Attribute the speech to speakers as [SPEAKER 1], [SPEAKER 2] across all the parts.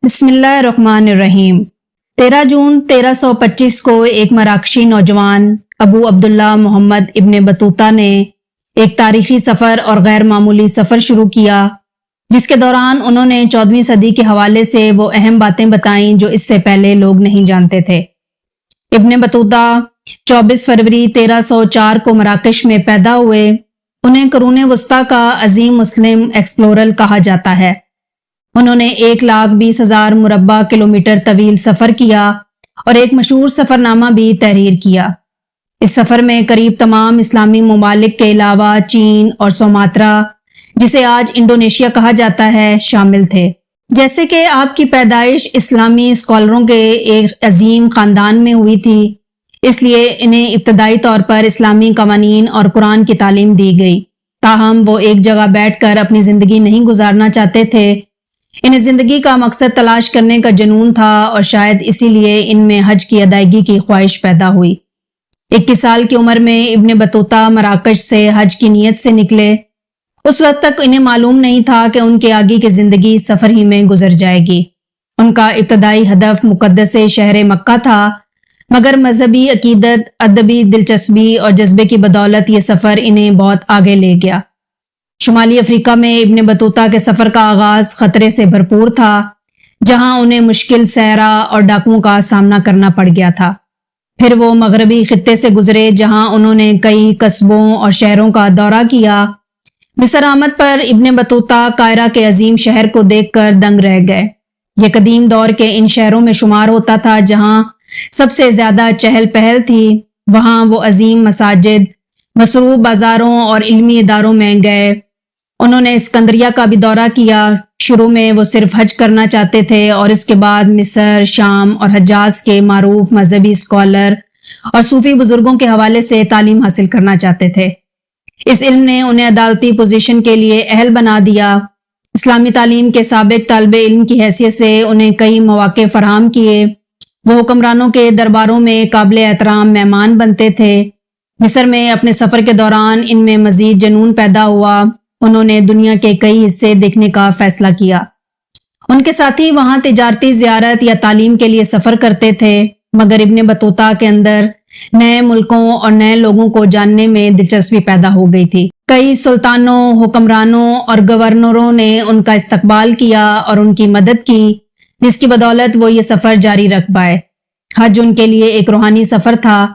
[SPEAKER 1] بسم اللہ الرحمن الرحیم۔ 13 جون 1325 کو ایک مراکشی نوجوان ابو عبداللہ محمد ابن بطوطہ نے ایک تاریخی سفر اور غیر معمولی سفر شروع کیا، جس کے دوران انہوں نے 14ویں صدی کے حوالے سے وہ اہم باتیں بتائیں جو اس سے پہلے لوگ نہیں جانتے تھے۔ ابن بطوطہ 24 فروری 1304 کو مراکش میں پیدا ہوئے۔ انہیں قرون وسطیٰ کا عظیم مسلم ایکسپلورر کہا جاتا ہے۔ انہوں نے 1,20,000 مربع کلومیٹر طویل سفر کیا اور ایک مشہور سفر نامہ بھی تحریر کیا۔ اس سفر میں قریب تمام اسلامی ممالک کے علاوہ چین اور سوماترا، جسے آج انڈونیشیا کہا جاتا ہے، شامل تھے۔ جیسے کہ آپ کی پیدائش اسلامی اسکالروں کے ایک عظیم خاندان میں ہوئی تھی، اس لیے انہیں ابتدائی طور پر اسلامی قوانین اور قرآن کی تعلیم دی گئی۔ تاہم وہ ایک جگہ بیٹھ کر اپنی زندگی نہیں گزارنا چاہتے تھے۔ انہیں زندگی کا مقصد تلاش کرنے کا جنون تھا اور شاید اسی لیے ان میں حج کی ادائیگی کی خواہش پیدا ہوئی۔ 21 سال کی عمر میں ابن بطوطہ مراکش سے حج کی نیت سے نکلے۔ اس وقت تک انہیں معلوم نہیں تھا کہ ان کے آگے کی زندگی سفر ہی میں گزر جائے گی۔ ان کا ابتدائی ہدف مقدس شہر مکہ تھا، مگر مذہبی عقیدت، ادبی دلچسپی اور جذبے کی بدولت یہ سفر انہیں بہت آگے لے گیا۔ شمالی افریقہ میں ابن بطوطہ کے سفر کا آغاز خطرے سے بھرپور تھا، جہاں انہیں مشکل صحرا اور ڈاکوؤں کا سامنا کرنا پڑ گیا تھا۔ پھر وہ مغربی خطے سے گزرے، جہاں انہوں نے کئی قصبوں اور شہروں کا دورہ کیا۔ مصر آمد پر ابن بطوطہ قاہرہ کے عظیم شہر کو دیکھ کر دنگ رہ گئے۔ یہ قدیم دور کے ان شہروں میں شمار ہوتا تھا جہاں سب سے زیادہ چہل پہل تھی۔ وہاں وہ عظیم مساجد، مصروف بازاروں اور علمی اداروں میں گئے۔ انہوں نے اسکندریہ کا بھی دورہ کیا۔ شروع میں وہ صرف حج کرنا چاہتے تھے اور اس کے بعد مصر، شام اور حجاز کے معروف مذہبی اسکالر اور صوفی بزرگوں کے حوالے سے تعلیم حاصل کرنا چاہتے تھے۔ اس علم نے انہیں عدالتی پوزیشن کے لیے اہل بنا دیا۔ اسلامی تعلیم کے سابق طالب علم کی حیثیت سے انہیں کئی مواقع فراہم کیے۔ وہ حکمرانوں کے درباروں میں قابل احترام مہمان بنتے تھے۔ مصر میں اپنے سفر کے دوران ان میں مزید جنون پیدا ہوا۔ انہوں نے دنیا کے کئی حصے دیکھنے کا فیصلہ کیا۔ ان کے ساتھی وہاں تجارتی زیارت یا تعلیم کے لیے سفر کرتے تھے، مگر ابن بطوطہ کے اندر نئے ملکوں اور نئے لوگوں کو جاننے میں دلچسپی پیدا ہو گئی تھی۔ کئی سلطانوں، حکمرانوں اور گورنروں نے ان کا استقبال کیا اور ان کی مدد کی، جس کی بدولت وہ یہ سفر جاری رکھ پائے۔ حج ان کے لیے ایک روحانی سفر تھا۔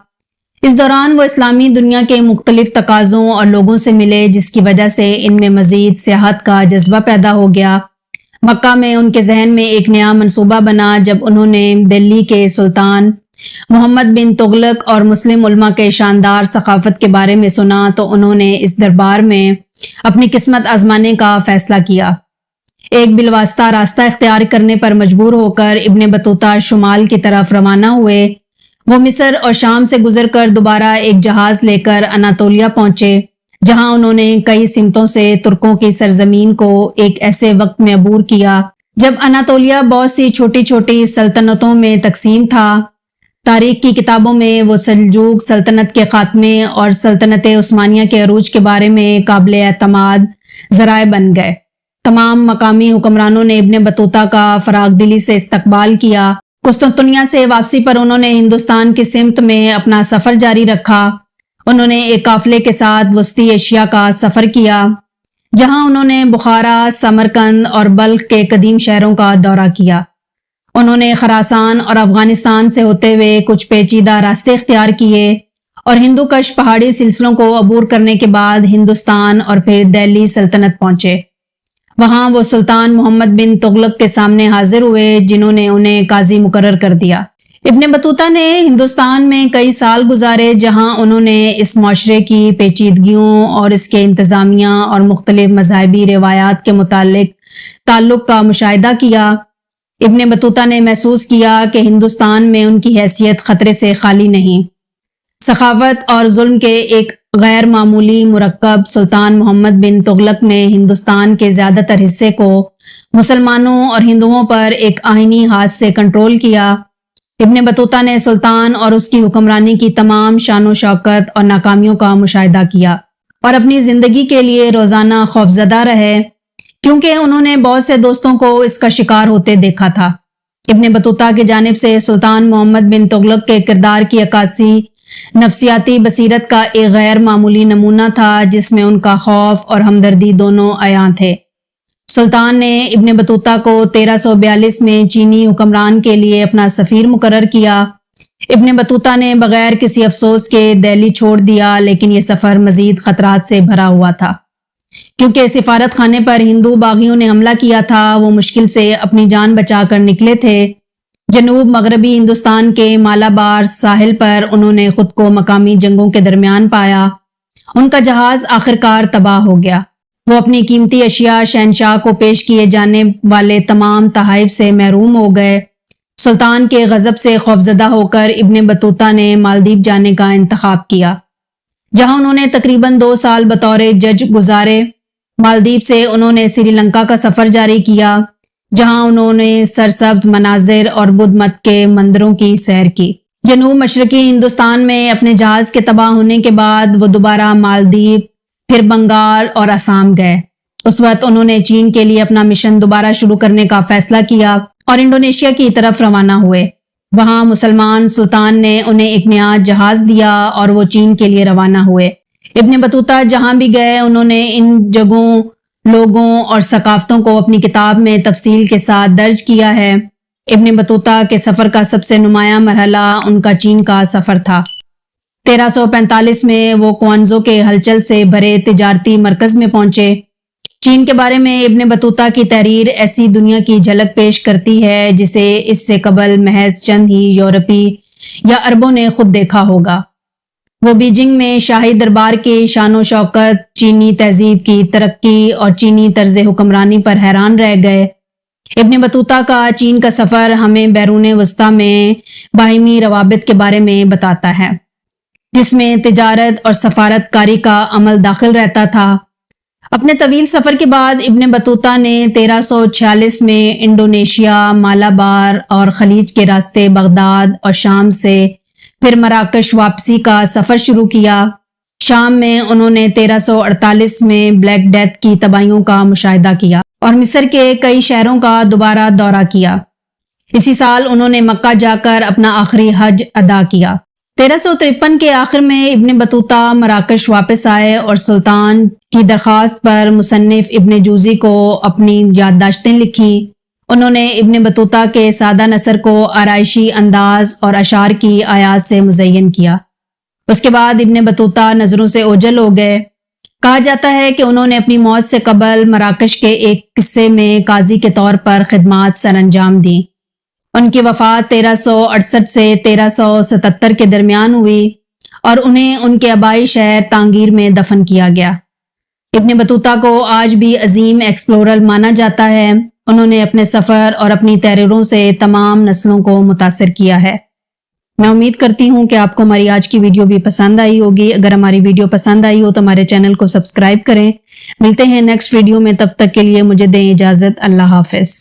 [SPEAKER 1] اس دوران وہ اسلامی دنیا کے مختلف تقاضوں اور لوگوں سے ملے، جس کی وجہ سے ان میں مزید سیاحت کا جذبہ پیدا ہو گیا۔ مکہ میں ان کے ذہن میں ایک نیا منصوبہ بنا۔ جب انہوں نے دلی کے سلطان محمد بن تغلق اور مسلم علماء کے شاندار ثقافت کے بارے میں سنا تو انہوں نے اس دربار میں اپنی قسمت آزمانے کا فیصلہ کیا۔ ایک بالواسطہ راستہ اختیار کرنے پر مجبور ہو کر ابن بطوطہ شمال کی طرف روانہ ہوئے۔ وہ مصر اور شام سے گزر کر دوبارہ ایک جہاز لے کر اناطولیہ پہنچے، جہاں انہوں نے کئی سمتوں سے ترکوں کی سرزمین کو ایک ایسے وقت میں عبور کیا جب اناطولیہ بہت سی چھوٹی چھوٹی سلطنتوں میں تقسیم تھا۔ تاریخ کی کتابوں میں وہ سلجوق سلطنت کے خاتمے اور سلطنت عثمانیہ کے عروج کے بارے میں قابل اعتماد ذرائع بن گئے۔ تمام مقامی حکمرانوں نے ابن بطوطہ کا فراخ دلی سے استقبال کیا۔ قسطنطنیہ سے واپسی پر انہوں نے ہندوستان کی سمت میں اپنا سفر جاری رکھا۔ انہوں نے ایک قافلے کے ساتھ وسطی ایشیا کا سفر کیا، جہاں انہوں نے بخارا، سمرقند اور بلخ کے قدیم شہروں کا دورہ کیا۔ انہوں نے خراسان اور افغانستان سے ہوتے ہوئے کچھ پیچیدہ راستے اختیار کیے اور ہندو کش پہاڑی سلسلوں کو عبور کرنے کے بعد ہندوستان اور پھر دہلی سلطنت پہنچے۔ وہاں وہ سلطان محمد بن تغلق کے سامنے حاضر ہوئے، جنہوں نے انہیں قاضی مقرر کر دیا۔ ابن بطوطہ نے ہندوستان میں کئی سال گزارے، جہاں انہوں نے اس معاشرے کی پیچیدگیوں اور اس کے انتظامیہ اور مختلف مذہبی روایات کے متعلق تعلق کا مشاہدہ کیا۔ ابن بطوطہ نے محسوس کیا کہ ہندوستان میں ان کی حیثیت خطرے سے خالی نہیں۔ سخاوت اور ظلم کے ایک غیر معمولی مرکب سلطان محمد بن تغلق نے ہندوستان کے زیادہ تر حصے کو مسلمانوں اور ہندوؤں پر ایک آئینی ہاتھ سے کنٹرول کیا۔ ابن بطوطہ نے سلطان اور اس کی حکمرانی کی تمام شان و شوکت اور ناکامیوں کا مشاہدہ کیا اور اپنی زندگی کے لیے روزانہ خوفزدہ رہے۔ کیونکہ انہوں نے بہت سے دوستوں کو اس کا شکار ہوتے دیکھا تھا۔ ابن بطوطہ کی جانب سے سلطان محمد بن تغلق کے کردار کی عکاسی نفسیاتی بصیرت کا ایک غیر معمولی نمونہ تھا، جس میں ان کا خوف اور ہمدردی دونوں عیاں تھے۔ سلطان نے ابن بطوطہ کو 1342 میں چینی حکمران کے لیے اپنا سفیر مقرر کیا۔ ابن بطوطہ نے بغیر کسی افسوس کے دہلی چھوڑ دیا، لیکن یہ سفر مزید خطرات سے بھرا ہوا تھا۔ کیونکہ سفارت خانے پر ہندو باغیوں نے حملہ کیا تھا، وہ مشکل سے اپنی جان بچا کر نکلے تھے۔ جنوب مغربی ہندوستان کے مالابار ساحل پر انہوں نے خود کو مقامی جنگوں کے درمیان پایا۔ ان کا جہاز آخرکار تباہ ہو گیا۔ وہ اپنی قیمتی اشیاء شہنشاہ کو پیش کیے جانے والے تمام تحائف سے محروم ہو گئے۔ سلطان کے غضب سے خوفزدہ ہو کر ابن بطوطہ نے مالدیپ جانے کا انتخاب کیا، جہاں انہوں نے تقریباً 2 سال بطور جج گزارے۔ مالدیپ سے انہوں نے سری لنکا کا سفر جاری کیا، جہاں انہوں نے سرسبز مناظر اور بدھ مت کے مندروں کی سیر کی۔ جنوب مشرقی ہندوستان میں اپنے جہاز کے تباہ ہونے کے بعد وہ دوبارہ مالدیپ، پھر بنگال اور آسام گئے۔ اس وقت انہوں نے چین کے لیے اپنا مشن دوبارہ شروع کرنے کا فیصلہ کیا اور انڈونیشیا کی طرف روانہ ہوئے۔ وہاں مسلمان سلطان نے انہیں ایک نیا جہاز دیا اور وہ چین کے لیے روانہ ہوئے۔ ابن بطوطہ جہاں بھی گئے انہوں نے ان جگہوں، لوگوں اور ثقافتوں کو اپنی کتاب میں تفصیل کے ساتھ درج کیا ہے۔ ابن بطوطہ کے سفر کا سب سے نمایاں مرحلہ ان کا چین کا سفر تھا۔ 1345 میں وہ کوانزو کے ہلچل سے بھرے تجارتی مرکز میں پہنچے۔ چین کے بارے میں ابن بطوطہ کی تحریر ایسی دنیا کی جھلک پیش کرتی ہے جسے اس سے قبل محض چند ہی یورپی یا عربوں نے خود دیکھا ہوگا۔ وہ بیجنگ میں شاہی دربار کی شان و شوکت، چینی تہذیب کی ترقی اور چینی طرز حکمرانی پر حیران رہ گئے۔ ابن بطوطہ کا چین کا سفر ہمیں بیرون وسطیٰ میں باہمی روابط کے بارے میں بتاتا ہے، جس میں تجارت اور سفارت کاری کا عمل داخل رہتا تھا۔ اپنے طویل سفر کے بعد ابن بطوطہ نے 1346 میں انڈونیشیا، مالابار اور خلیج کے راستے بغداد اور شام سے پھر مراکش واپسی کا سفر شروع کیا۔ شام میں انہوں نے 1348 میں بلیک ڈیتھ کی تباہیوں کا مشاہدہ کیا اور مصر کے کئی شہروں کا دوبارہ دورہ کیا۔ اسی سال انہوں نے مکہ جا کر اپنا آخری حج ادا کیا۔ 1353 کے آخر میں ابن بطوطہ مراکش واپس آئے اور سلطان کی درخواست پر مصنف ابن جوزی کو اپنی یادداشتیں لکھیں۔ انہوں نے ابن بطوطہ کے سادہ نثر کو آرائشی انداز اور اشعار کی آیات سے مزین کیا۔ اس کے بعد ابن بطوطہ نظروں سے اوجھل ہو گئے۔ کہا جاتا ہے کہ انہوں نے اپنی موت سے قبل مراکش کے ایک قصے میں قاضی کے طور پر خدمات سر انجام دیں۔ ان کی وفات 1368 سے 1377 کے درمیان ہوئی اور انہیں ان کے آبائی شہر تانگیر میں دفن کیا گیا۔ ابن بطوطہ کو آج بھی عظیم ایکسپلورر مانا جاتا ہے۔ انہوں نے اپنے سفر اور اپنی تحریروں سے تمام نسلوں کو متاثر کیا ہے۔ میں امید کرتی ہوں کہ آپ کو ہماری آج کی ویڈیو بھی پسند آئی ہوگی۔ اگر ہماری ویڈیو پسند آئی ہو تو ہمارے چینل کو سبسکرائب کریں۔ ملتے ہیں نیکسٹ ویڈیو میں، تب تک کے لیے مجھے دیں اجازت۔ اللہ حافظ۔